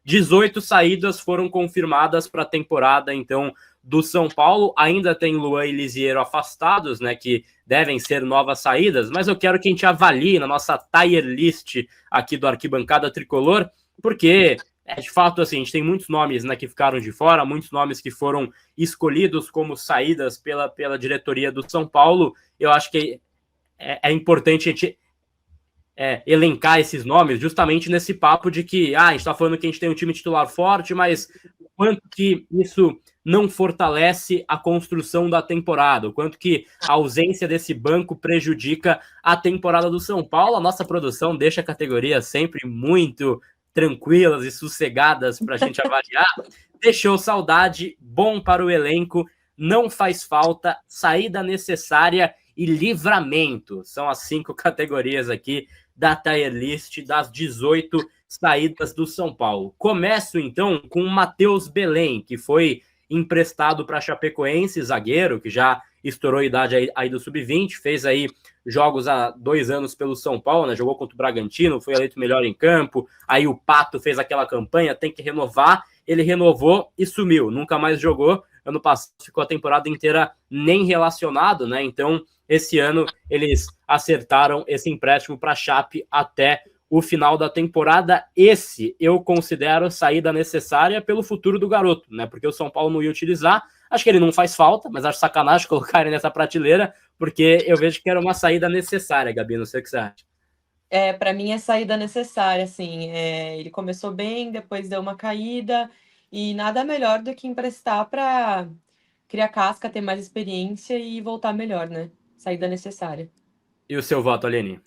18 saídas foram confirmadas para a temporada, então, do São Paulo. Ainda tem Luan e Lisiero afastados, né, que devem ser novas saídas, mas eu quero que a gente avalie na nossa tier list aqui do Arquibancada Tricolor, porque de fato, assim, a gente tem muitos nomes, né, que ficaram de fora, muitos nomes que foram escolhidos como saídas pela diretoria do São Paulo. Eu acho que é importante a gente elencar esses nomes justamente nesse papo de que a gente está falando que a gente tem um time titular forte, mas quanto que isso não fortalece a construção da temporada, o quanto que a ausência desse banco prejudica a temporada do São Paulo. A nossa produção deixa a categoria sempre muito tranquilas e sossegadas para a gente avaliar. Deixou saudade, bom para o elenco, não faz falta, saída necessária e livramento. São as 5 categorias aqui da tier list das 18 saídas do São Paulo. Começo, então, com o Matheus Belém, que foi emprestado para a Chapecoense, zagueiro, que já estourou a idade aí do Sub-20, fez aí jogos há 2 anos pelo São Paulo, né? Jogou contra o Bragantino, foi eleito melhor em campo, aí o Pato fez aquela campanha, tem que renovar, ele renovou e sumiu, nunca mais jogou. Ano passado ficou a temporada inteira nem relacionado, né? Então, esse ano eles acertaram esse empréstimo para a Chape até o final da temporada. Esse eu considero saída necessária pelo futuro do garoto, né? Porque o São Paulo não ia utilizar. Acho que ele não faz falta, mas acho sacanagem colocar ele nessa prateleira, porque eu vejo que era uma saída necessária, Gabi. Não sei o que você acha. Para mim é saída necessária, assim. Ele começou bem, depois deu uma caída, e nada melhor do que emprestar para criar casca, ter mais experiência e voltar melhor, né? Saída necessária. E o seu voto, Aline?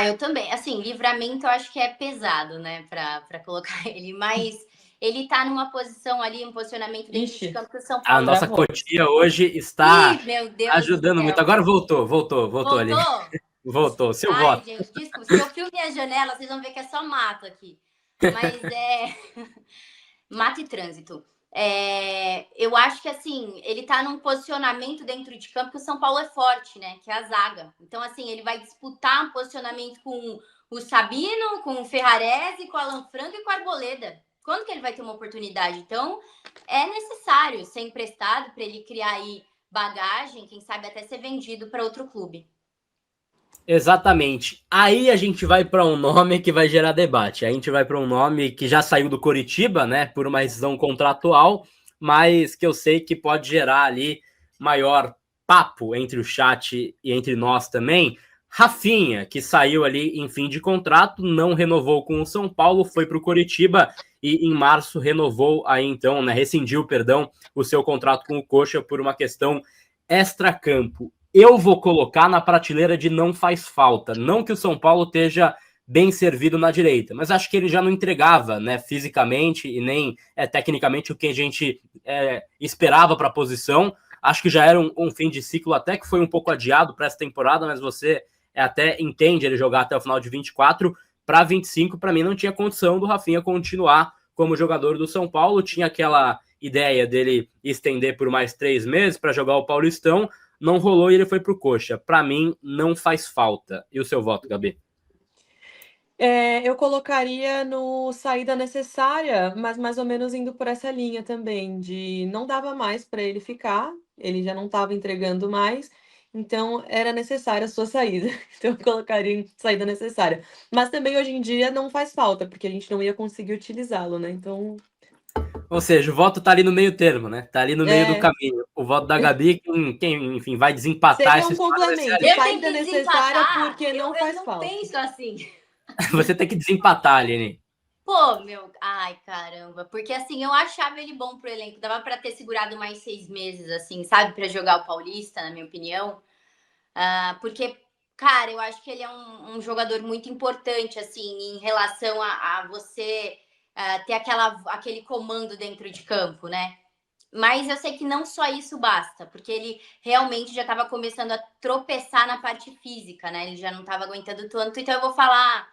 Eu também. Assim, livramento eu acho que é pesado, né, pra colocar ele, mas ele tá numa posição ali, um posicionamento dentro de campo que o São Paulo... A nossa cotia hoje está meu Deus ajudando muito. Agora voltou ali. Voltou, seu voto. Gente, desculpa, se eu fio minha janela, vocês vão ver que é só mato aqui. Mas mato e trânsito. Eu acho que, assim, ele tá num posicionamento dentro de campo que o São Paulo é forte, né? Que é a zaga. Então, assim, ele vai disputar um posicionamento com o Sabino, com o Ferrarese, com o Alan Franco e com o Arboleda. Quando que ele vai ter uma oportunidade? Então, é necessário ser emprestado para ele criar aí bagagem, quem sabe até ser vendido para outro clube. Exatamente. Aí a gente vai para um nome que vai gerar debate. A gente vai para um nome que já saiu do Coritiba, né, por uma rescisão contratual, mas que eu sei que pode gerar ali maior papo entre o chat e entre nós também. Rafinha, que saiu ali em fim de contrato, não renovou com o São Paulo, foi para o Coritiba e em março renovou aí então, né, rescindiu, perdão, o seu contrato com o Coxa por uma questão extracampo. Eu vou colocar na prateleira de não faz falta. Não que o São Paulo esteja bem servido na direita, mas acho que ele já não entregava, né, fisicamente e nem tecnicamente o que a gente esperava para a posição. Acho que já era um fim de ciclo, até que foi um pouco adiado para essa temporada, mas você até entende ele jogar até o final de 24. Para 25, para mim não tinha condição do Rafinha continuar como jogador do São Paulo. Tinha aquela ideia dele estender por mais 3 meses para jogar o Paulistão, não rolou e ele foi pro Coxa. Para mim, não faz falta. E o seu voto, Gabi? Eu colocaria no saída necessária, mas mais ou menos indo por essa linha também, de não dava mais para ele ficar, ele já não estava entregando mais, então era necessária a sua saída. Então eu colocaria em saída necessária. Mas também hoje em dia não faz falta, porque a gente não ia conseguir utilizá-lo, né? Então. Ou seja, o voto tá ali no meio termo, né? Tá ali no meio do caminho. O voto da Gabi, quem enfim, vai desempatar seria essa um complemento. Saída necessária porque não faz falta. Eu não penso assim. Você tem que desempatar, Aline. Pô, ai, caramba. Porque, assim, eu achava ele bom pro elenco. Dava pra ter segurado mais 6 meses, assim, sabe? Pra jogar o Paulista, na minha opinião. Porque, cara, eu acho que ele é um jogador muito importante, assim, em relação a você ter aquele comando dentro de campo, né? Mas eu sei que não só isso basta, porque ele realmente já estava começando a tropeçar na parte física, né? Ele já não estava aguentando tanto. Então eu vou falar,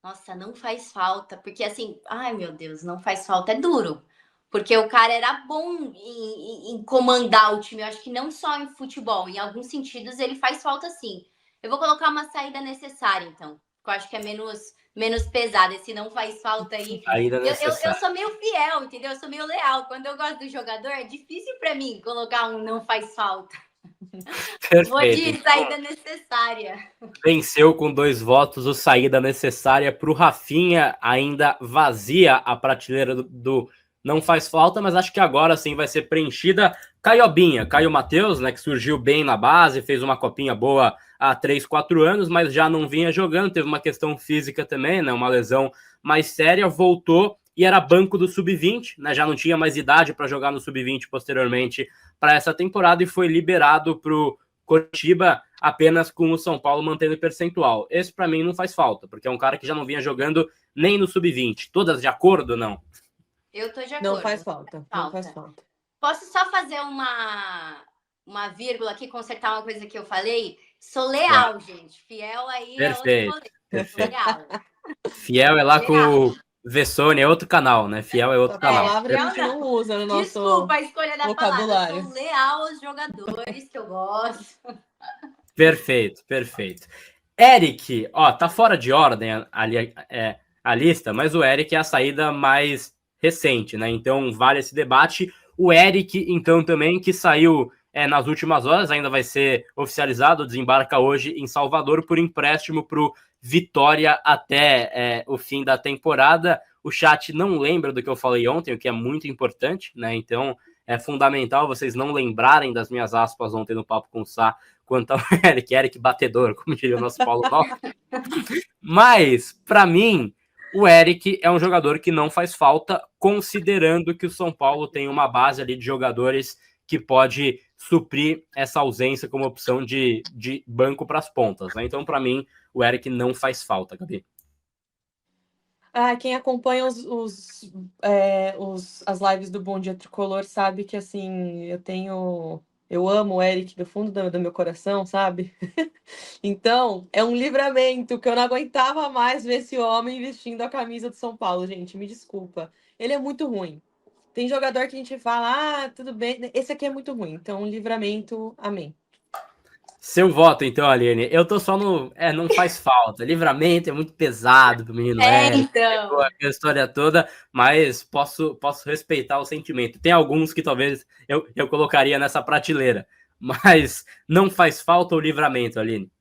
nossa, não faz falta. Porque assim, ai meu Deus, não faz falta. É duro. Porque o cara era bom em comandar o time. Eu acho que não só em futebol, em alguns sentidos ele faz falta sim. Eu vou colocar uma saída necessária, então. que eu acho que é menos pesado. Esse não faz falta aí. Saída Eu necessária. sou meio fiel, entendeu? Eu sou meio leal. Quando eu gosto do jogador, é difícil para mim colocar um não faz falta. Vou Perfeito. de saída necessária. Venceu com 2 votos o saída necessária para o Rafinha, ainda vazia a prateleira do não faz falta, mas acho que agora sim vai ser preenchida. Caiobinha, Caio Matheus, né, que surgiu bem na base, fez uma copinha boa há 3, 4 anos, mas já não vinha jogando, teve uma questão física também, né, uma lesão mais séria, voltou e era banco do Sub-20, né, já não tinha mais idade para jogar no Sub-20 posteriormente para essa temporada e foi liberado para o Coritiba apenas com o São Paulo mantendo o percentual. Esse para mim não faz falta, porque é um cara que já não vinha jogando nem no Sub-20. Todas de acordo, não? Eu tô de acordo. Não faz falta. Não faz falta. Posso só fazer uma vírgula aqui, consertar uma coisa que eu falei? Sou leal, gente. Fiel aí Perfeito. é outro rolê. Sou leal. Fiel é lá com o Vessone, é outro canal, né? Fiel é outro canal. A palavra a gente não usa no nosso Desculpa a escolha da vocabulário. palavra. Sou leal aos jogadores que eu gosto. Perfeito. Eric, ó, tá fora de ordem ali a lista, mas o Eric é a saída mais recente, né? Então vale esse debate. O Eric, então, também, que saiu nas últimas horas, ainda vai ser oficializado, desembarca hoje em Salvador por empréstimo para o Vitória até o fim da temporada. O chat não lembra do que eu falei ontem, o que é muito importante, né? Então é fundamental vocês não lembrarem das minhas aspas ontem no Papo com o Sá quanto ao Eric batedor, como diria o nosso Paulo Balco. Mas, para mim, o Eric é um jogador que não faz falta, considerando que o São Paulo tem uma base ali de jogadores que pode suprir essa ausência como opção de banco para as pontas, né? Então, para mim, o Eric não faz falta, Gabi. Quem acompanha as lives do Bom Dia Tricolor sabe que, assim, eu amo o Eric do fundo do meu coração, sabe? Então, é um livramento que eu não aguentava mais ver esse homem vestindo a camisa do São Paulo, gente. Me desculpa. Ele é muito ruim. Tem jogador que a gente fala, tudo bem. Esse aqui é muito ruim. Então, um livramento, amém. Seu voto, então, Aline. Eu tô só no. Não faz falta. Livramento é muito pesado pro menino Eric. Então. A história toda, mas posso respeitar o sentimento. Tem alguns que talvez eu colocaria nessa prateleira, mas não faz falta o livramento, Aline.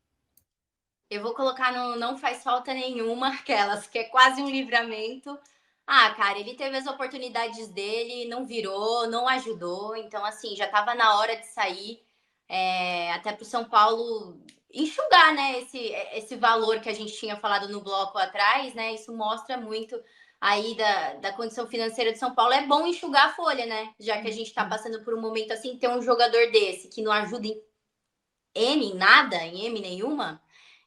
Eu vou colocar no não faz falta nenhuma, aquelas que é quase um livramento. Cara, ele teve as oportunidades dele, não virou, não ajudou. Então, assim, já estava na hora de sair. Até para o São Paulo enxugar, né, esse valor que a gente tinha falado no bloco atrás, né? Isso mostra muito aí da condição financeira de São Paulo. É bom enxugar a folha, né? Já que a gente está passando por um momento assim, ter um jogador desse que não ajuda em nada, em M nenhuma.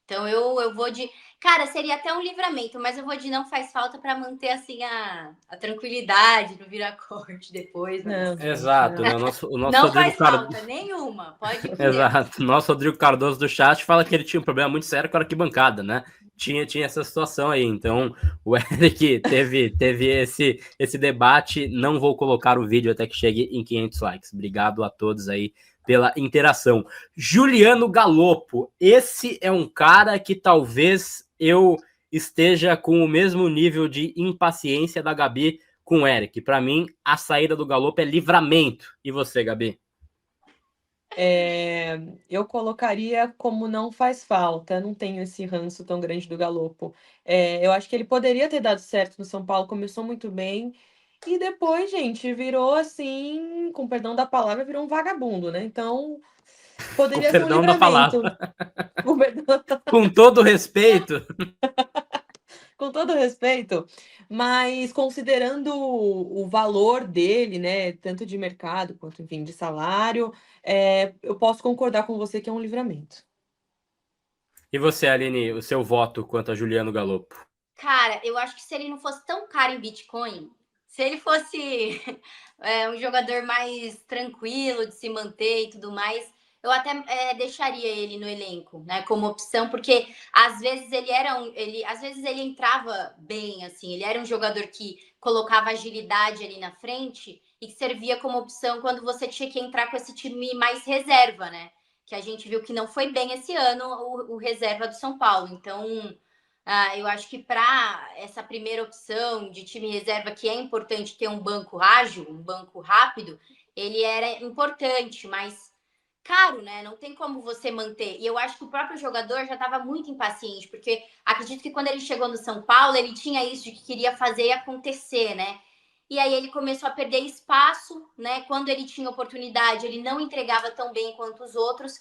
Então eu vou de... Cara, seria até um livramento, mas eu vou de não faz falta para manter assim a tranquilidade, não virar corte depois. Mas... Exato, né? O nosso não faz falta nenhuma, pode ir. Exato. Nosso Rodrigo Cardoso do chat fala que ele tinha um problema muito sério com a arquibancada, né? Tinha essa situação aí. Então, o Eric teve esse debate. Não vou colocar o vídeo até que chegue em 500 likes. Obrigado a todos aí pela interação. Juliano Galopo. Esse é um cara que talvez eu esteja com o mesmo nível de impaciência da Gabi com o Eric. Para mim, a saída do Galopo é livramento. E você, Gabi? Eu colocaria como não faz falta. Não tenho esse ranço tão grande do Galopo. Eu acho que ele poderia ter dado certo no São Paulo, começou muito bem. E depois, gente, virou assim, com perdão da palavra, virou um vagabundo, né? Então, poderia ser um livramento. Com todo respeito. Com todo respeito, mas considerando o valor dele, né, tanto de mercado quanto, enfim, de salário, eu posso concordar com você que é um livramento. E você, Aline, o seu voto quanto a Juliano Galopo? Cara, eu acho que se ele não fosse tão caro em Bitcoin, se ele fosse um jogador mais tranquilo de se manter e tudo mais, eu até deixaria ele no elenco, né, como opção, porque às vezes às vezes ele entrava bem, assim, ele era um jogador que colocava agilidade ali na frente e que servia como opção quando você tinha que entrar com esse time mais reserva, né? Que a gente viu que não foi bem esse ano o reserva do São Paulo. Então, Eu acho que para essa primeira opção de time reserva, que é importante ter um banco ágil, um banco rápido, ele era importante, mas caro, né? Não tem como você manter. E eu acho que o próprio jogador já estava muito impaciente, porque acredito que quando ele chegou no São Paulo, ele tinha isso de que queria fazer acontecer, né? E aí ele começou a perder espaço, né? Quando ele tinha oportunidade, ele não entregava tão bem quanto os outros.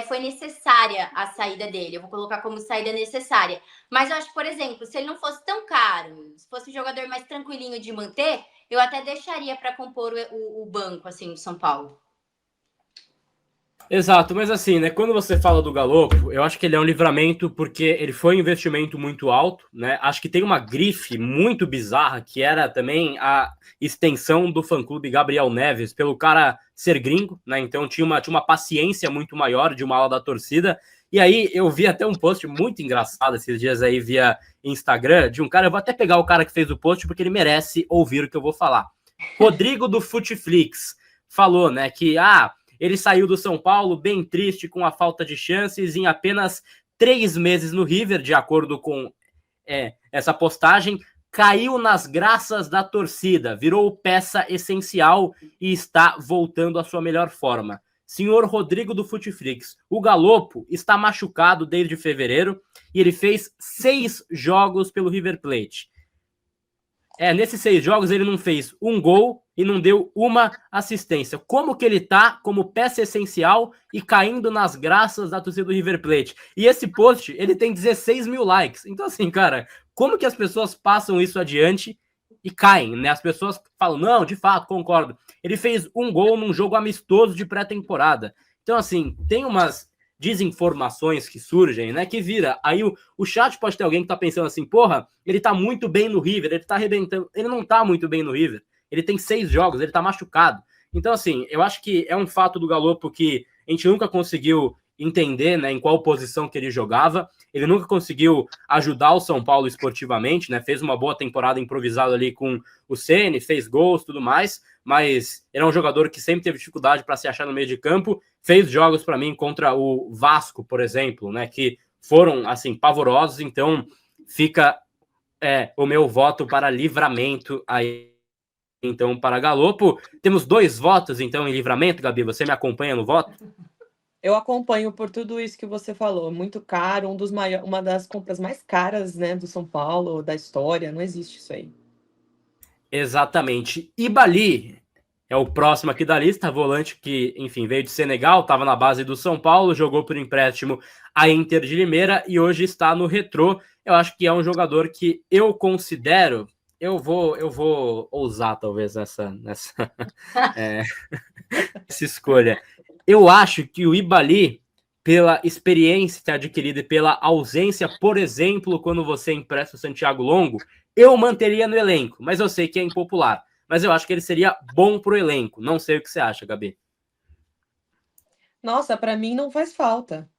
Foi necessária a saída dele. Eu vou colocar como saída necessária. Mas eu acho que, por exemplo, se ele não fosse tão caro, se fosse um jogador mais tranquilinho de manter, eu até deixaria para compor o banco, assim, do São Paulo. Exato, mas assim, né, quando você fala do Galopo, eu acho que ele é um livramento porque ele foi um investimento muito alto, né? Acho que tem uma grife muito bizarra que era também a extensão do fã-clube Gabriel Neves pelo cara ser gringo, né? Então tinha uma paciência muito maior de uma ala da torcida. E aí eu vi até um post muito engraçado esses dias aí via Instagram de um cara, eu vou até pegar o cara que fez o post porque ele merece ouvir o que eu vou falar. Rodrigo do Futeflix falou, né, que ele saiu do São Paulo bem triste com a falta de chances em apenas 3 meses no River, de acordo com essa postagem. Caiu nas graças da torcida, virou peça essencial e está voltando à sua melhor forma. Senhor Rodrigo do Futeflix, o Galopo está machucado desde fevereiro e ele fez 6 jogos pelo River Plate. Nesses 6 jogos ele não fez um gol e não deu uma assistência. Como que ele tá como peça essencial e caindo nas graças da torcida do River Plate? E esse post, ele tem 16 mil likes. Então assim, cara, como que as pessoas passam isso adiante e caem, né? As pessoas falam, não, de fato, concordo. Ele fez um gol num jogo amistoso de pré-temporada. Então assim, tem umas desinformações que surgem, né, que vira, aí o chat pode ter alguém que tá pensando assim, porra, ele tá muito bem no River, ele tá arrebentando, ele não tá muito bem no River, ele tem 6 jogos, ele tá machucado, então assim, eu acho que é um fato do Galopo que a gente nunca conseguiu entender, né, em qual posição que ele jogava, ele nunca conseguiu ajudar o São Paulo esportivamente, né, fez uma boa temporada improvisada ali com o Ceni, fez gols, tudo mais, mas ele é um jogador que sempre teve dificuldade para se achar no meio de campo, fez jogos para mim contra o Vasco, por exemplo, né, que foram, assim, pavorosos, então fica o meu voto para Livramento aí, então, para Galopo. Temos 2 votos, então, em Livramento, Gabi, você me acompanha no voto? Eu acompanho por tudo isso que você falou. Muito caro, uma das compras mais caras, né, do São Paulo, da história. Não existe isso aí. Exatamente. Ibali é o próximo aqui da lista, volante que, enfim, veio de Senegal, estava na base do São Paulo, jogou por empréstimo a Inter de Limeira e hoje está no Retrô. Eu acho que é um jogador que eu considero, eu vou ousar talvez nessa essa escolha. Eu acho que o Ibali, pela experiência adquirida e pela ausência, por exemplo, quando você empresta o Santiago Longo, eu manteria no elenco, mas eu sei que é impopular. Mas eu acho que ele seria bom pro elenco. Não sei o que você acha, Gabi. Nossa, para mim não faz falta.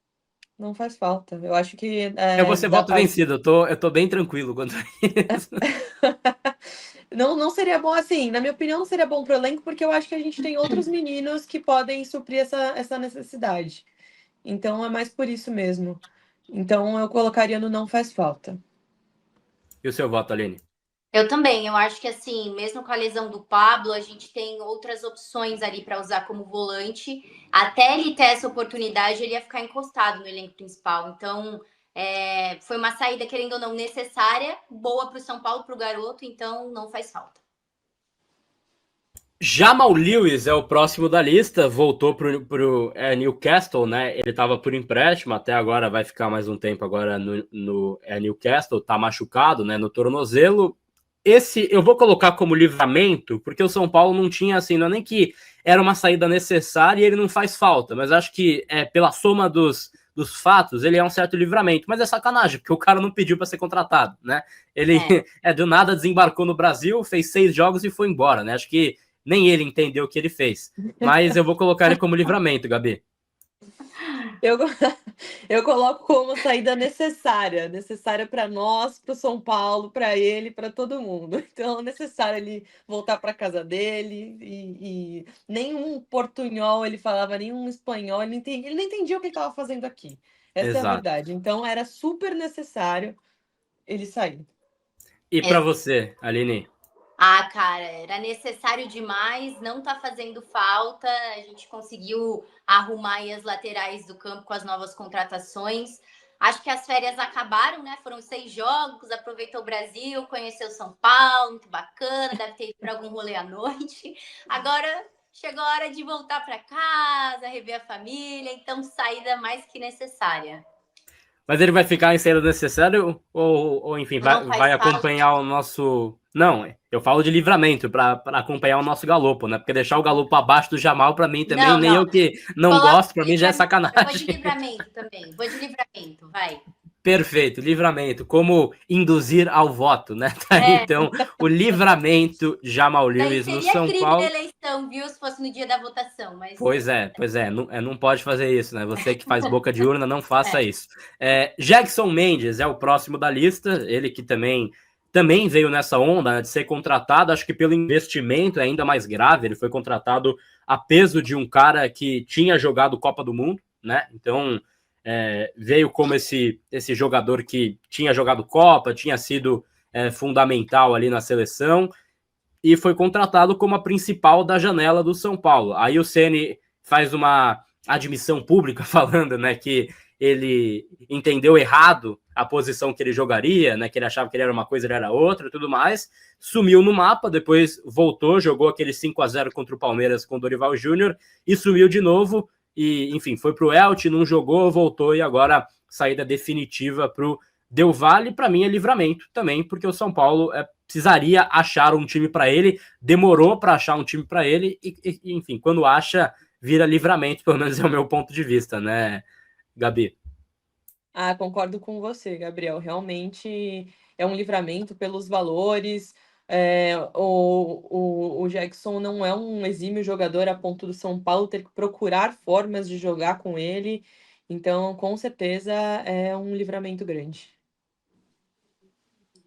Não faz falta. Eu acho que Eu vou ser dá voto pra... vencido, eu tô bem tranquilo quanto a isso. Não seria bom assim, na minha opinião, não seria bom pro elenco, porque eu acho que a gente tem outros meninos que podem suprir essa necessidade. Então é mais por isso mesmo. Então eu colocaria no não faz falta. E o seu voto, Aline? Eu também, eu acho que assim, mesmo com a lesão do Pablo, a gente tem outras opções ali para usar como volante. Até ele ter essa oportunidade, ele ia ficar encostado no elenco principal. Então, foi uma saída, querendo ou não, necessária, boa para o São Paulo, para o garoto, então não faz falta. Jamal Lewis é o próximo da lista, voltou pro Newcastle, né? Ele estava por empréstimo, até agora vai ficar mais um tempo agora no Newcastle, tá machucado, né? No tornozelo. Esse eu vou colocar como livramento, porque o São Paulo não tinha assim, não é nem que era uma saída necessária e ele não faz falta, mas acho que pela soma dos fatos, ele é um certo livramento, mas é sacanagem, porque o cara não pediu para ser contratado, né? Ele do nada desembarcou no Brasil, fez 6 jogos e foi embora, né? Acho que nem ele entendeu o que ele fez, mas eu vou colocar ele como livramento, Gabi. Eu coloco como saída necessária para nós, para o São Paulo, para ele, para todo mundo. Então é necessário ele voltar para casa dele e nenhum portunhol ele falava, nenhum espanhol, ele não entendia o que ele estava fazendo aqui. Essa é a Exato. verdade. Então era super necessário ele sair. E para você, Aline? Ah, cara, era necessário demais, não tá fazendo falta. A gente conseguiu arrumar aí as laterais do campo com as novas contratações. Acho que as férias acabaram, né? Foram 6 jogos, aproveitou o Brasil, conheceu São Paulo, muito bacana, deve ter ido para algum rolê à noite. Agora chegou a hora de voltar para casa, rever a família, então saída mais que necessária. Mas ele vai ficar em saída necessário ou enfim, Não vai faz falta. acompanhar o nosso... Não, eu falo de livramento, para acompanhar o nosso Galopo, né? Porque deixar o Galopo abaixo do Jamal, para mim também, Não, nem eu não. que não Coloca gosto, para de mim já é livramento. Eu vou de sacanagem. livramento também. Vou de livramento, vai. Perfeito, livramento. Como induzir ao voto, né? Tá aí, É. então, o livramento Jamal Daí Lewis no seria São crime na Paulo. eleição, viu? Se fosse no dia da votação, mas Pois é, não pode fazer isso, né? Você que faz boca de urna, não faça é. isso. Jackson Mendes é o próximo da lista, ele que também veio nessa onda, né, de ser contratado, acho que pelo investimento é ainda mais grave, ele foi contratado a peso de um cara que tinha jogado Copa do Mundo, né? Então, veio como esse jogador que tinha jogado Copa, tinha sido fundamental ali na seleção, e foi contratado como a principal da janela do São Paulo. Aí o Ceni faz uma admissão pública falando, né, que ele entendeu errado a posição que ele jogaria, né, que ele achava que ele era uma coisa, ele era outra e tudo mais, sumiu no mapa, depois voltou, jogou aquele 5-0 contra o Palmeiras com o Dorival Júnior e sumiu de novo, e enfim, foi pro Elche, não jogou, voltou e agora saída definitiva pro Del Valle. Para mim é livramento também, porque o São Paulo precisaria achar um time para ele, demorou para achar um time para ele, e, enfim, quando acha, vira livramento, pelo menos é o meu ponto de vista, né, Gabi? Ah, concordo com você, Gabriel. Realmente é um livramento pelos valores. O Jackson não é um exímio jogador a ponto do São Paulo ter que procurar formas de jogar com ele. Então, com certeza, é um livramento grande.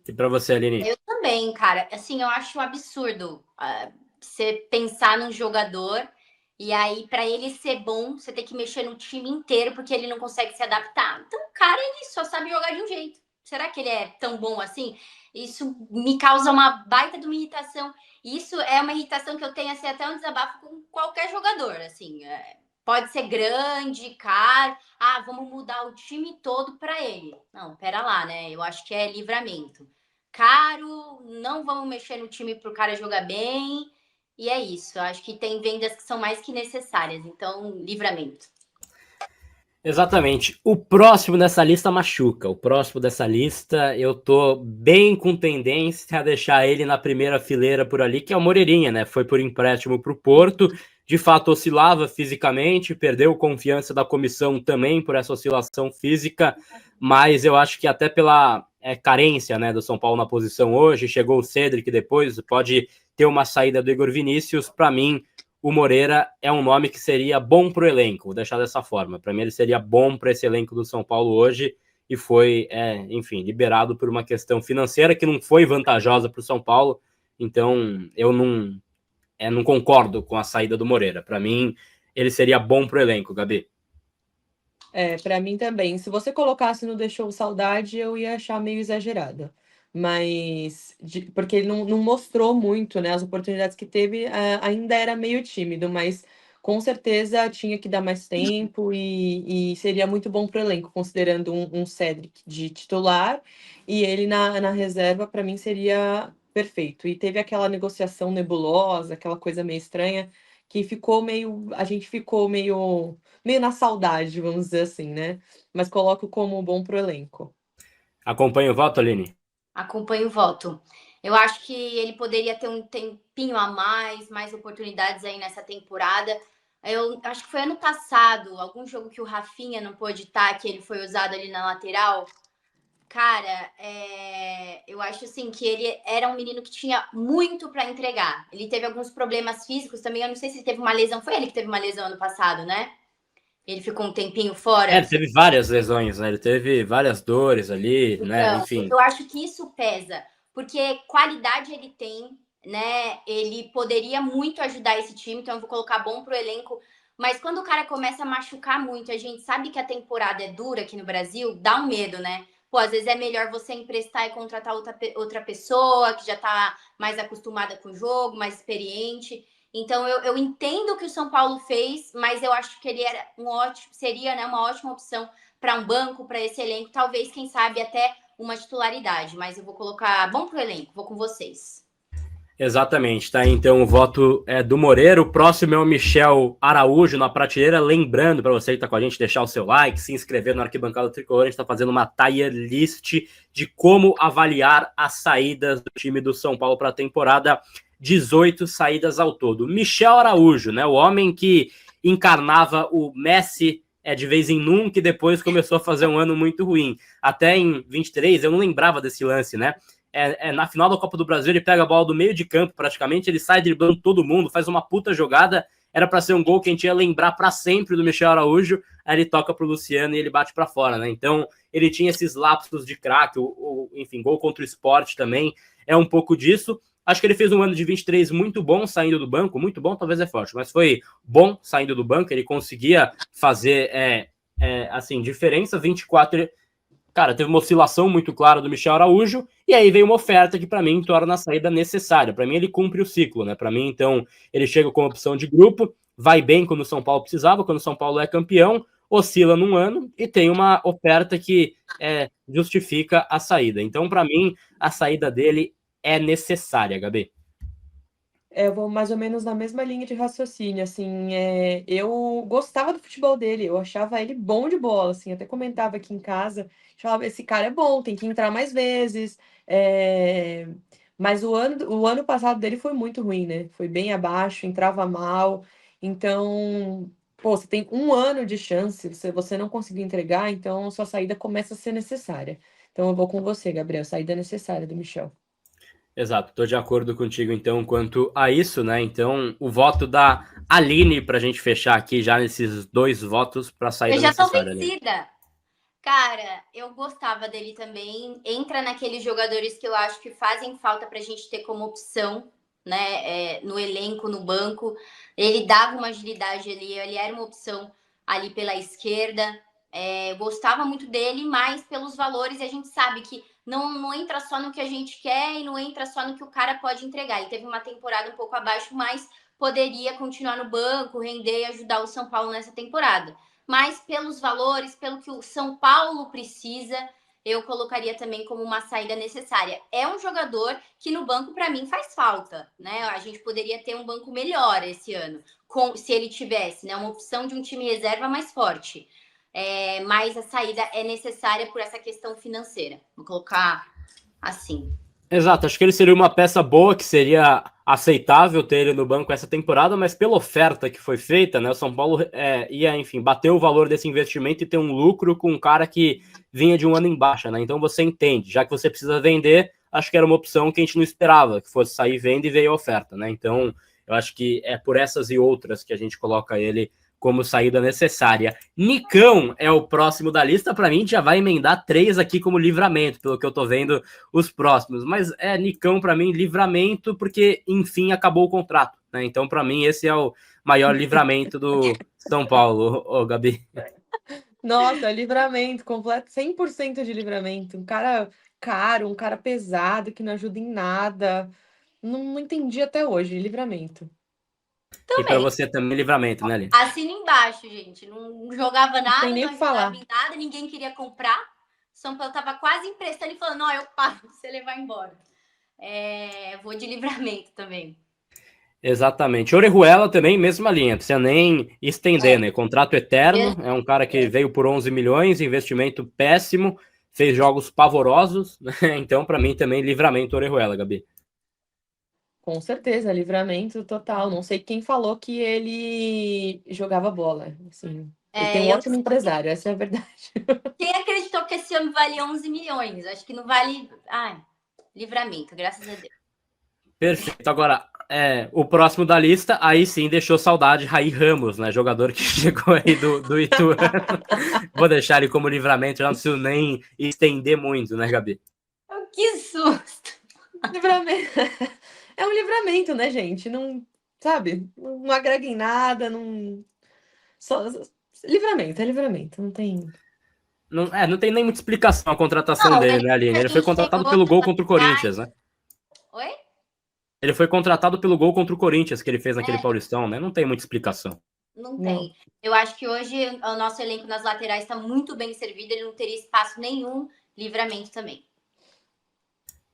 E para você, Aline? Eu também, cara. Assim, eu acho um absurdo você pensar num jogador e aí, para ele ser bom, você tem que mexer no time inteiro porque ele não consegue se adaptar. Então, cara, ele só sabe jogar de um jeito. Será que ele é tão bom assim? Isso me causa uma baita de uma irritação. Isso é uma irritação que eu tenho assim, até um desabafo com qualquer jogador. Assim, pode ser grande, caro. Ah, vamos mudar o time todo para ele. Não, pera lá, né? Eu acho que é livramento. Caro, não vamos mexer no time para o cara jogar bem. E é isso. Eu acho que tem vendas que são mais que necessárias. Então, livramento. Exatamente. O próximo dessa lista machuca. O próximo dessa lista eu tô bem com tendência a deixar ele na primeira fileira por ali, que é o Moreirinha, né? Foi por empréstimo para o Porto. De fato, oscilava fisicamente, perdeu confiança da comissão também por essa oscilação física, mas eu acho que até pela carência, né, do São Paulo na posição hoje, chegou o Cedric depois, pode ter uma saída do Igor Vinícius. Para mim, o Moreira é um nome que seria bom para o elenco, vou deixar dessa forma. Para mim, ele seria bom para esse elenco do São Paulo hoje e foi, enfim, liberado por uma questão financeira que não foi vantajosa para o São Paulo. Então, eu não concordo com a saída do Moreira. Para mim, ele seria bom para o elenco, Gabi. Para mim também. Se você colocasse no Deixou Saudade, eu ia achar meio exagerada. Mas, porque ele não mostrou muito, né? As oportunidades que teve, ainda era meio tímido, mas com certeza tinha que dar mais tempo e seria muito bom para o elenco, considerando um Cedric de titular e ele na reserva, para mim seria perfeito. E teve aquela negociação nebulosa, aquela coisa meio estranha, que a gente ficou meio na saudade, vamos dizer assim, né? Mas coloco como bom pro elenco. Acompanha o voto, Aline? Acompanho o voto. Eu acho que ele poderia ter um tempinho a mais oportunidades aí nessa temporada. Eu acho que foi ano passado, algum jogo que o Rafinha não pôde estar, que ele foi usado ali na lateral. Cara, eu acho assim que ele era um menino que tinha muito para entregar. Ele teve alguns problemas físicos também. Eu não sei se ele teve uma lesão. Foi ele que teve uma lesão ano passado, né? Ele ficou um tempinho fora. Ele teve várias lesões, né? Ele teve várias dores ali, né? Então, Enfim. eu acho que isso pesa, porque qualidade ele tem, né? Ele poderia muito ajudar esse time, então eu vou colocar bom pro elenco. Mas quando o cara começa a machucar muito, a gente sabe que a temporada é dura aqui no Brasil, dá um medo, né? pô, às vezes é melhor você emprestar e contratar outra pessoa que já está mais acostumada com o jogo, mais experiente. Então eu entendo o que o São Paulo fez, mas eu acho que ele era seria, né, uma ótima opção para um banco, para esse elenco, talvez, quem sabe, até uma titularidade. Mas eu vou colocar, bom pro elenco, vou com vocês. Exatamente, tá? Então o voto é do Moreira. O próximo é o Michel Araújo na prateleira. Lembrando para você que tá com a gente, deixar o seu like, se inscrever no Arquibancada Tricolor. A gente tá fazendo uma tier list de como avaliar as saídas do time do São Paulo para a temporada. 18 saídas ao todo. Michel Araújo, né? O homem que encarnava o Messi de vez em nunca, e depois começou a fazer um ano muito ruim. Até em 23, eu não lembrava desse lance, né? Na final da Copa do Brasil, ele pega a bola do meio de campo, praticamente, ele sai driblando todo mundo, faz uma puta jogada, era para ser um gol que a gente ia lembrar para sempre do Michel Araújo, aí ele toca pro Luciano e ele bate para fora, né? Então, ele tinha esses lapsos de craque, enfim, gol contra o Sport também, é um pouco disso. Acho que ele fez um ano de 23 muito bom saindo do banco, muito bom, talvez é forte, mas foi bom saindo do banco, ele conseguia fazer, assim, diferença. 24, cara, teve uma oscilação muito clara do Michel Araújo, e aí veio uma oferta que para mim torna a saída necessária. Para mim ele cumpre o ciclo, né? Para mim, então, ele chega com opção de grupo, vai bem quando o São Paulo precisava, quando o São Paulo é campeão, oscila num ano e tem uma oferta que justifica a saída. Então, para mim, a saída dele é necessária, Gabi. Eu vou mais ou menos na mesma linha de raciocínio, assim, eu gostava do futebol dele, eu achava ele bom de bola, assim, até comentava aqui em casa, falava, esse cara é bom, tem que entrar mais vezes, mas o ano passado dele foi muito ruim, né? Foi bem abaixo, entrava mal, então, pô, você tem um ano de chance, se você não conseguir entregar, então sua saída começa a ser necessária. Então eu vou com você, Gabriel, saída necessária do Michel. Exato, estou de acordo contigo, então, quanto a isso, né? Então, o voto da Aline, para a gente fechar aqui já nesses 2 votos para a saída Eu já tô necessária. vencida. Aline. Cara, eu gostava dele também. Entra naqueles jogadores que eu acho que fazem falta pra gente ter como opção, né? No elenco, no banco. Ele dava uma agilidade ali, ele era uma opção ali pela esquerda. Eu gostava muito dele, mas pelos valores, e a gente sabe que não entra só no que a gente quer e não entra só no que o cara pode entregar. Ele teve uma temporada um pouco abaixo, mas poderia continuar no banco, render e ajudar o São Paulo nessa temporada. Mas pelos valores, pelo que o São Paulo precisa, eu colocaria também como uma saída necessária. É um jogador que no banco, para mim, faz falta, né? A gente poderia ter um banco melhor esse ano, se ele tivesse, né, uma opção de um time reserva mais forte. Mas a saída é necessária por essa questão financeira. Vou colocar assim. Exato, acho que ele seria uma peça boa, que seria aceitável ter ele no banco essa temporada, mas pela oferta que foi feita, né, o São Paulo ia, enfim, bater o valor desse investimento e ter um lucro com um cara que vinha de um ano em baixa, né? Então você entende, já que você precisa vender, acho que era uma opção que a gente não esperava, que fosse sair venda e veio a oferta, né? Então eu acho que é por essas e outras que a gente coloca ele como saída necessária. Nicão é o próximo da lista. Para mim, já vai emendar 3 aqui como livramento, pelo que eu tô vendo os próximos. Mas Nicão, para mim, livramento, porque, enfim, acabou o contrato, né? Então, para mim, esse é o maior livramento do São Paulo, Gabi. Nossa, livramento completo, 100% de livramento. Um cara caro, um cara pesado, que não ajuda em nada. Não entendi até hoje, livramento. Também. E para você também livramento, né, Aline? Assina embaixo, gente. Não jogava nada, tem nem não ajudava em nada, ninguém queria comprar. São Paulo tava quase emprestando e falando, eu pago se você levar embora. Vou de livramento também. Exatamente. Orejuela também, mesma linha, não precisa nem estender, né? Contrato eterno, é um cara que veio por 11 milhões, investimento péssimo, fez jogos pavorosos, né? Então, para mim, também, livramento Orejuela, Gabi. Com certeza, livramento total. Não sei quem falou que ele jogava bola. Assim, ele tem um ótimo empresário, essa é a verdade. Quem acreditou que esse homem valia 11 milhões? Acho que não vale... livramento, graças a Deus. Perfeito. Agora, o próximo da lista, aí sim deixou saudade, Raí Ramos, né? Jogador que chegou aí do Ituano. Vou deixar ele como livramento, já não preciso nem estender muito, né, Gabi? Que susto! Livramento. É um livramento, né, gente? Não, sabe? Não agrega em nada, não... Livramento, é livramento, não tem... não tem nem muita explicação a contratação dele, né, Aline? Ele foi contratado pelo gol contra o Corinthians, né? Oi? Ele foi contratado pelo gol contra o Corinthians que ele fez naquele Paulistão, né? Não tem muita explicação. Não tem. Eu acho que hoje o nosso elenco nas laterais está muito bem servido, ele não teria espaço nenhum, Livramento também.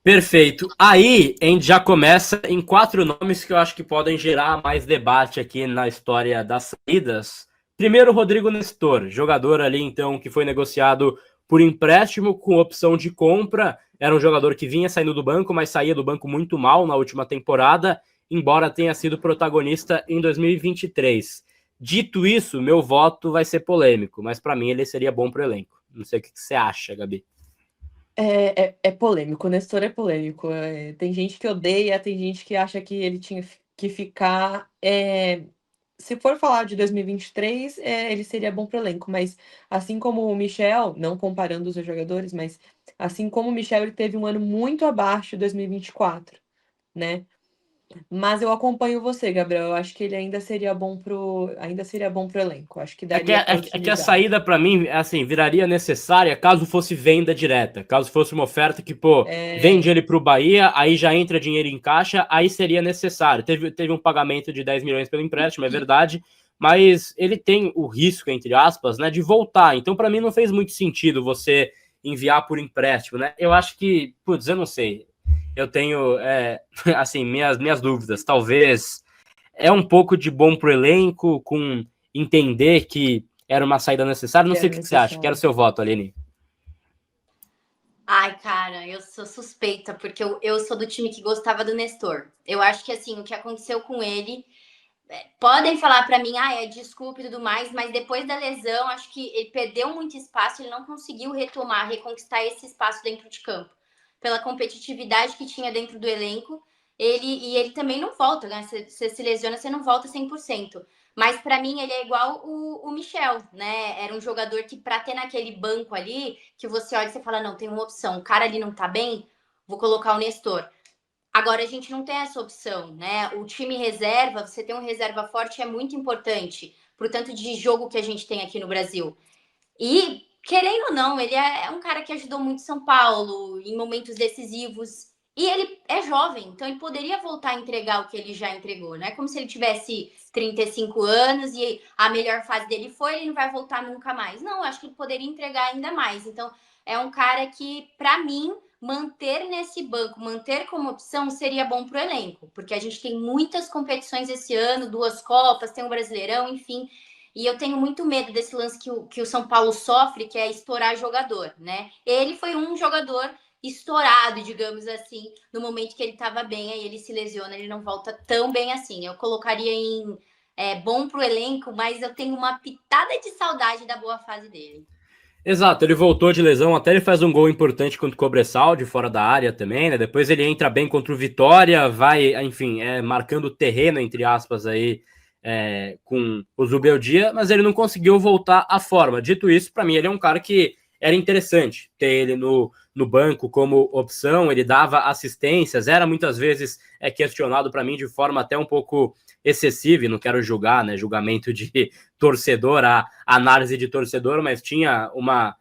Perfeito. Aí a gente já começa em 4 nomes que eu acho que podem gerar mais debate aqui na história das saídas. Primeiro, Rodrigo Nestor, jogador ali então que foi negociado por empréstimo com opção de compra. Era um jogador que vinha saindo do banco, mas saía do banco muito mal na última temporada, embora tenha sido protagonista em 2023. Dito isso, meu voto vai ser polêmico, mas para mim ele seria bom para o elenco. Não sei o que você acha, Gabi. É polêmico, o Nestor é polêmico. Tem gente que odeia, tem gente que acha que ele tinha que ficar. Se for falar de 2023, ele seria bom para o elenco, mas assim como o Michel, não comparando os dois jogadores, mas assim como o Michel, ele teve um ano muito abaixo de 2024, né? Mas eu acompanho você, Gabriel. Eu acho que ele ainda seria bom pro elenco. Acho que daria É que a saída, para mim, assim, viraria necessária caso fosse venda direta. Caso fosse uma oferta que, vende ele para o Bahia, aí já entra dinheiro em caixa, aí seria necessário. Teve um pagamento de 10 milhões pelo empréstimo, é verdade, mas ele tem o risco, entre aspas, né, de voltar. Então, para mim, não fez muito sentido você enviar por empréstimo, né? Eu acho que, putz, eu não sei. Eu tenho, assim, minhas dúvidas. Talvez é um pouco de bom pro elenco, com entender que era uma saída necessária. Não sei o que você acha. Quero seu voto, Aline. Ai, cara, eu sou suspeita, porque eu sou do time que gostava do Nestor. Eu acho que, assim, o que aconteceu com ele... Podem falar para mim, é desculpa e tudo mais, mas depois da lesão, acho que ele perdeu muito espaço, ele não conseguiu reconquistar esse espaço dentro de campo. Pela competitividade que tinha dentro do elenco, ele também não volta, né? Você se lesiona, você não volta 100%. Mas para mim ele é igual o Michel, né? Era um jogador que para ter naquele banco ali, que você olha e você fala, não, tem uma opção, o cara ali não tá bem, vou colocar o Nestor. Agora a gente não tem essa opção, né? O time reserva, você ter um reserva forte é muito importante pro tanto de jogo que a gente tem aqui no Brasil. E, querendo ou não, ele é um cara que ajudou muito São Paulo em momentos decisivos. E ele é jovem, então ele poderia voltar a entregar o que ele já entregou. Não é como se ele tivesse 35 anos e a melhor fase dele foi, ele não vai voltar nunca mais. Não, eu acho que ele poderia entregar ainda mais. Então, é um cara que, para mim, manter nesse banco, manter como opção, seria bom para o elenco. Porque a gente tem muitas competições esse ano, 2 Copas, tem um Brasileirão, enfim... E eu tenho muito medo desse lance que o São Paulo sofre, que é estourar jogador, né? Ele foi um jogador estourado, digamos assim, no momento que ele estava bem, aí ele se lesiona, ele não volta tão bem assim. Eu colocaria em bom pro elenco, mas eu tenho uma pitada de saudade da boa fase dele. Exato, ele voltou de lesão, até ele faz um gol importante contra o Cobresal, de fora da área também, né? Depois ele entra bem contra o Vitória, vai, enfim, marcando terreno, entre aspas, aí, com o Zubeldia, mas ele não conseguiu voltar à forma. Dito isso, para mim, ele é um cara que era interessante ter ele no banco como opção, ele dava assistências, era muitas vezes questionado para mim de forma até um pouco excessiva, não quero julgar, né, julgamento de torcedor, a análise de torcedor, mas tinha uma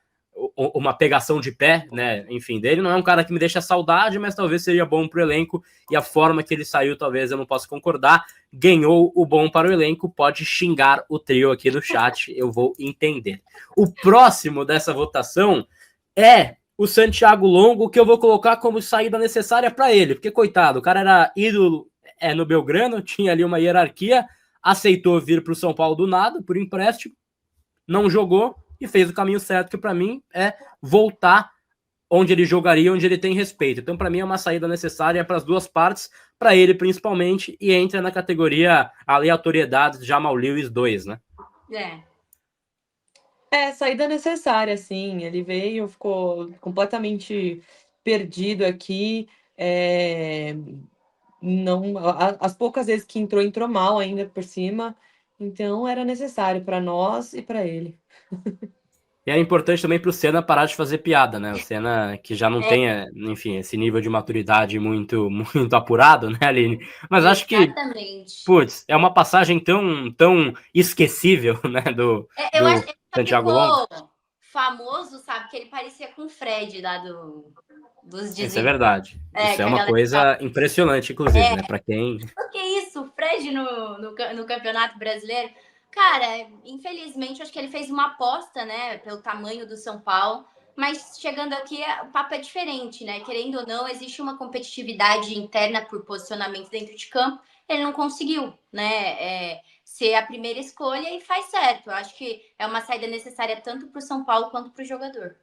pegação de pé, né, enfim, dele. Não é um cara que me deixa saudade, mas talvez seria bom para o elenco, e a forma que ele saiu, talvez eu não possa concordar. Ganhou o bom para o elenco, pode xingar o trio aqui no chat, eu vou entender. O próximo dessa votação é o Santiago Longo, que eu vou colocar como saída necessária para ele, porque, coitado, o cara era ídolo no Belgrano, tinha ali uma hierarquia, aceitou vir para o São Paulo do nada, por empréstimo, não jogou e fez o caminho certo, que para mim é voltar onde ele jogaria, onde ele tem respeito. Então, para mim, é uma saída necessária para as duas partes, para ele principalmente, e entra na categoria aleatoriedade Jamal Lewis 2, né? Saída necessária, sim. Ele veio, ficou completamente perdido aqui. Não, as poucas vezes que entrou mal ainda por cima. Então era necessário para nós e para ele. E é importante também para o Senna parar de fazer piada, né? O Senna que já não tem, enfim, esse nível de maturidade muito, muito apurado, né, Aline? Mas acho que, putz, é uma passagem tão esquecível, né, do Santiago Longo. famoso, sabe, que ele parecia com o Fred lá dos Isso é verdade. Isso é uma coisa impressionante, inclusive, né? Para quem... O que é isso? O Fred no Campeonato Brasileiro? Cara, infelizmente, acho que ele fez uma aposta, né, pelo tamanho do São Paulo, mas chegando aqui, o papo é diferente, né? Querendo ou não, existe uma competitividade interna por posicionamento dentro de campo. Ele não conseguiu, né, ser a primeira escolha e faz certo. Eu acho que é uma saída necessária tanto para o São Paulo quanto para o jogador.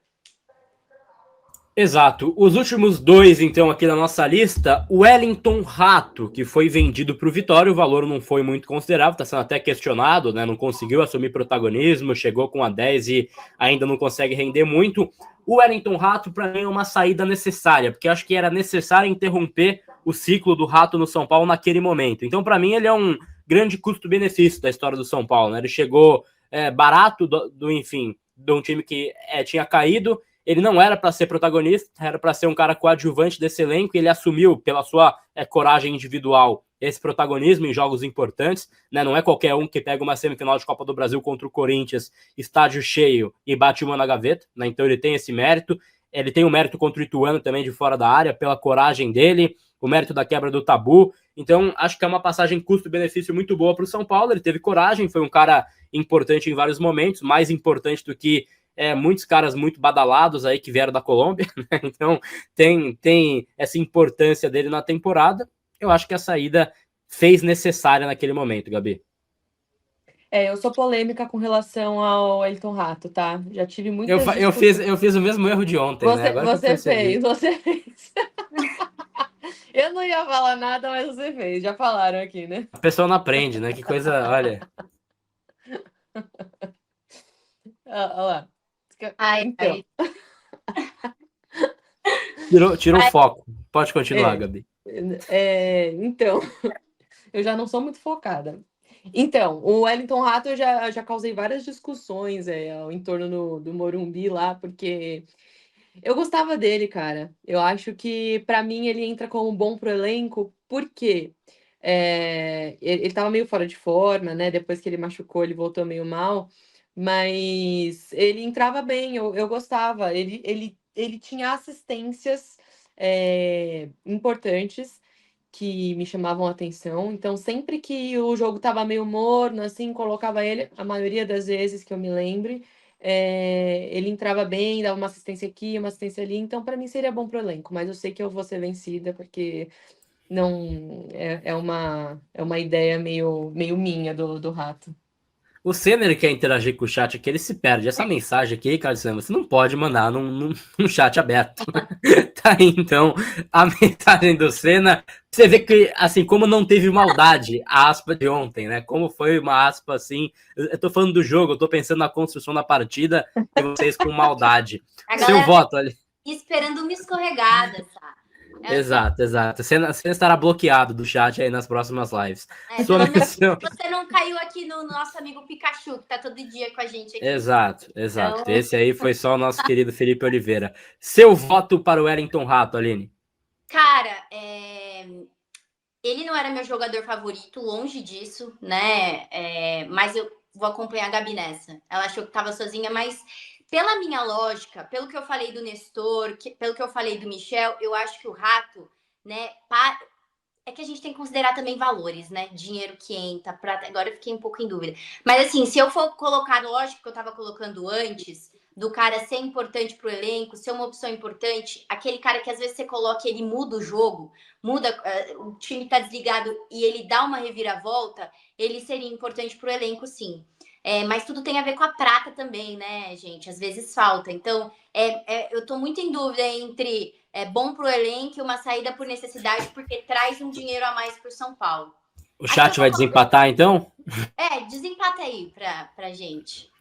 Exato. Os últimos dois, então, aqui na nossa lista, o Wellington Rato, que foi vendido para o Vitória, o valor não foi muito considerável, está sendo até questionado, né? Não conseguiu assumir protagonismo, chegou com a 10 e ainda não consegue render muito. O Wellington Rato, para mim, é uma saída necessária, porque acho que era necessário interromper o ciclo do Rato no São Paulo naquele momento. Então, para mim, ele é um grande custo-benefício da história do São Paulo, né? Ele chegou barato, enfim, de um time que tinha caído. Ele não era para ser protagonista, era para ser um cara coadjuvante desse elenco, e ele assumiu, pela sua coragem individual, esse protagonismo em jogos importantes, né? Não é qualquer um que pega uma semifinal de Copa do Brasil contra o Corinthians, estádio cheio, e bate uma na gaveta, né? Então ele tem esse mérito. Ele tem o mérito contra o Ituano também de fora da área, pela coragem dele, o mérito da quebra do tabu. Então acho que é uma passagem custo-benefício muito boa para o São Paulo. Ele teve coragem, foi um cara importante em vários momentos, mais importante do que muitos caras muito badalados aí que vieram da Colômbia, né? Então tem essa importância dele na temporada. Eu acho que a saída fez necessária naquele momento, Gabi. Eu sou polêmica com relação ao Wellington Rato, tá? Já tive muitas eu fiz o mesmo erro de ontem, né? Agora você fez. Eu não ia falar nada, mas você fez. Já falaram aqui, né? A pessoa não aprende, né? Que coisa, olha. Olha lá. Então. Tirou o foco. Pode continuar, Gabi. Então, eu já não sou muito focada. Então, o Wellington Rato eu já causei várias discussões em torno do Morumbi lá, porque eu gostava dele, cara. Eu acho que, para mim, ele entra como bom pro elenco, porque ele tava meio fora de forma, né? Depois que ele machucou, ele voltou meio mal. Mas ele entrava bem, eu gostava. Ele tinha assistências importantes que me chamavam a atenção. Então, sempre que o jogo estava meio morno, assim, colocava ele, a maioria das vezes que eu me lembre, ele entrava bem, dava uma assistência aqui, uma assistência ali. Então, para mim, seria bom pro elenco. Mas eu sei que eu vou ser vencida, porque não é uma ideia meio minha do Rato. O Senna quer interagir com o chat aqui, ele se perde. Essa mensagem aqui, Carlos Sam, você não pode mandar num chat aberto. Tá aí, então, a mensagem do Senna. Você vê que, assim, como não teve maldade a aspa de ontem, né? Como foi uma aspa, assim... Eu tô falando do jogo, eu tô pensando na construção da partida e vocês com maldade. Seu voto ali. Esperando uma escorregada, sabe? Exato. Você estará bloqueado do chat aí nas próximas lives. Você não caiu aqui no nosso amigo Pikachu, que tá todo dia com a gente aqui. Exato. Então... Esse aí foi só o nosso querido Felipe Oliveira. Seu voto para o Wellington Rato, Aline? Cara, ele não era meu jogador favorito, longe disso, né? Mas eu vou acompanhar a Gabi nessa. Ela achou que tava sozinha, mas... Pela minha lógica, pelo que eu falei do Nestor, pelo que eu falei do Michel, eu acho que o Rato, né, é que a gente tem que considerar também valores, né? Dinheiro que entra, prata. Agora eu fiquei um pouco em dúvida. Mas assim, se eu for colocar, lógico que eu tava colocando antes, do cara ser importante pro elenco, ser uma opção importante, aquele cara que às vezes você coloca e ele muda o jogo, o time tá desligado e ele dá uma reviravolta, ele seria importante pro elenco, sim. Mas tudo tem a ver com a prata também, né, gente? Às vezes falta. Então, eu tô muito em dúvida entre bom pro elenco e uma saída por necessidade, porque traz um dinheiro a mais pro São Paulo. O chat vai desempatar, então? Desempata aí pra gente.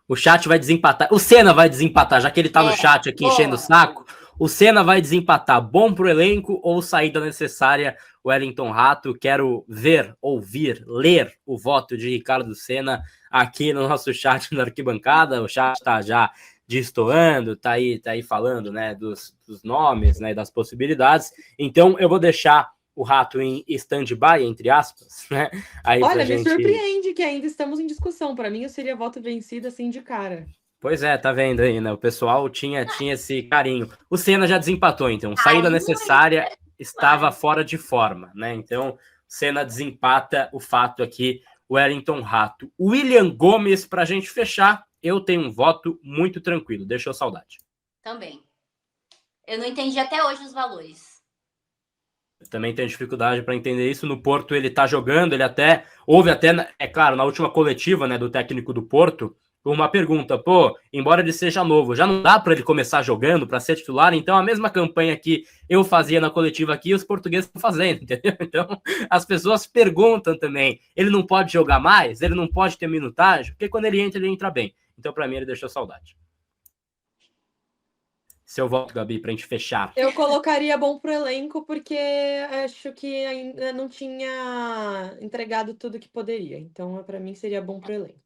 O chat vai desempatar. O Senna vai desempatar, já que ele tá no chat aqui enchendo o saco. O Senna vai desempatar. Bom pro elenco ou saída necessária? Wellington Rato, quero ver, ouvir, ler o voto de Ricardo Senna aqui no nosso chat na arquibancada. O chat tá já destoando, tá aí falando, né, dos nomes, né, das possibilidades. Então eu vou deixar o Rato em stand-by, entre aspas, né? Aí Olha, me surpreende que ainda estamos em discussão. Para mim, eu seria voto vencido assim de cara. Pois é, tá vendo aí, né? O pessoal tinha esse carinho. O Senna já desempatou, então. Saída necessária, estava fora de forma, né? Então, o Senna desempata o fato aqui, o Wellington Rato. William Gomes, pra gente fechar, eu tenho um voto muito tranquilo. Deixou saudade. Também. Eu não entendi até hoje os valores. Eu também tenho dificuldade para entender isso. No Porto ele tá jogando, houve até, é claro, na última coletiva, né, do técnico do Porto, uma pergunta, pô, embora ele seja novo, já não dá para ele começar jogando, para ser titular? Então a mesma campanha que eu fazia na coletiva aqui, os portugueses estão fazendo, entendeu? Então as pessoas perguntam também, ele não pode jogar mais? Ele não pode ter minutagem? Porque quando ele entra bem. Então para mim ele deixou saudade. Seu voto, Gabi, para a gente fechar. Eu colocaria bom pro elenco, porque acho que ainda não tinha entregado tudo que poderia. Então, para mim, seria bom pro elenco.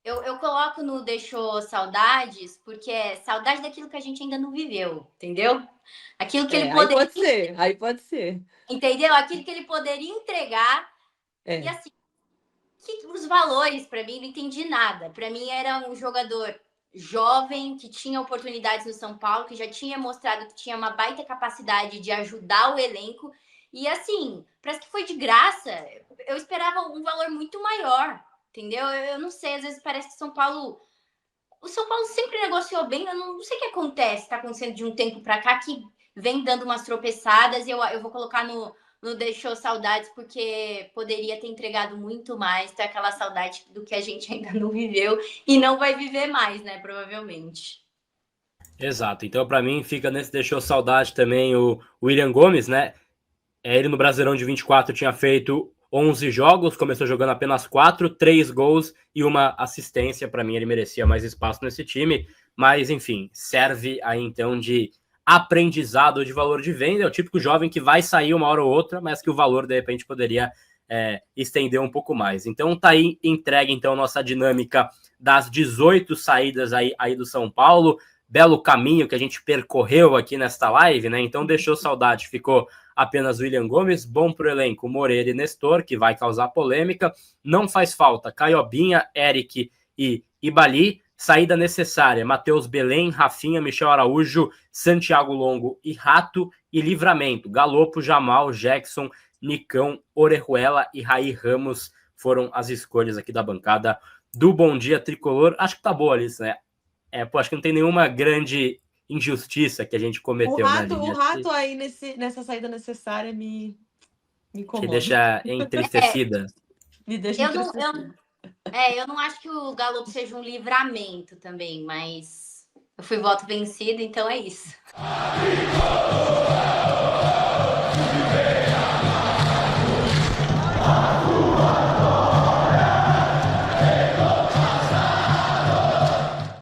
Eu coloco no deixou saudades, porque é saudade daquilo que a gente ainda não viveu, entendeu? Aquilo que ele poderia... Aí pode ser. Entendeu? Aquilo que ele poderia entregar. E assim, os valores, para mim, não entendi nada. Para mim, era um jogador jovem, que tinha oportunidades no São Paulo, que já tinha mostrado que tinha uma baita capacidade de ajudar o elenco. E assim, parece que foi de graça. Eu esperava um valor muito maior, entendeu? Eu não sei, às vezes parece que o São Paulo sempre negociou bem, eu não sei o que acontece, tá acontecendo de um tempo para cá, que vem dando umas tropeçadas, e eu vou colocar no deixou saudades, porque poderia ter entregado muito mais, ter aquela saudade do que a gente ainda não viveu e não vai viver mais, né, provavelmente. Exato, então para mim fica nesse deixou saudade também o William Gomes, né? Ele no Brasileirão de 24 tinha feito 11 jogos, começou jogando apenas 4, 3 gols e uma assistência. Para mim ele merecia mais espaço nesse time, mas enfim, serve aí então de aprendizado de valor de venda. É o típico jovem que vai sair uma hora ou outra, mas que o valor de repente poderia estender um pouco mais. Então tá aí entregue então nossa dinâmica das 18 saídas aí do São Paulo. Belo caminho que a gente percorreu aqui nesta live, né? Então deixou saudade, ficou apenas William Gomes, bom pro elenco Moreira e Nestor, que vai causar polêmica, não faz falta Caiobinha, Eric e Ibali, saída necessária, Matheus Belém, Rafinha, Michel Araújo, Santiago Longo e Rato, e Livramento, Galopo, Jamal, Jackson, Nicão, Orejuela e Raí Ramos foram as escolhas aqui da bancada do Bom Dia Tricolor. Acho que tá boa, Alice, né? Acho que não tem nenhuma grande injustiça que a gente cometeu na linha. O Rato aí nessa saída necessária me incomoda. Te deixa entristecida. Me deixa entristecida. Eu não acho que o Galo seja um livramento também, mas eu fui voto vencido, então é isso.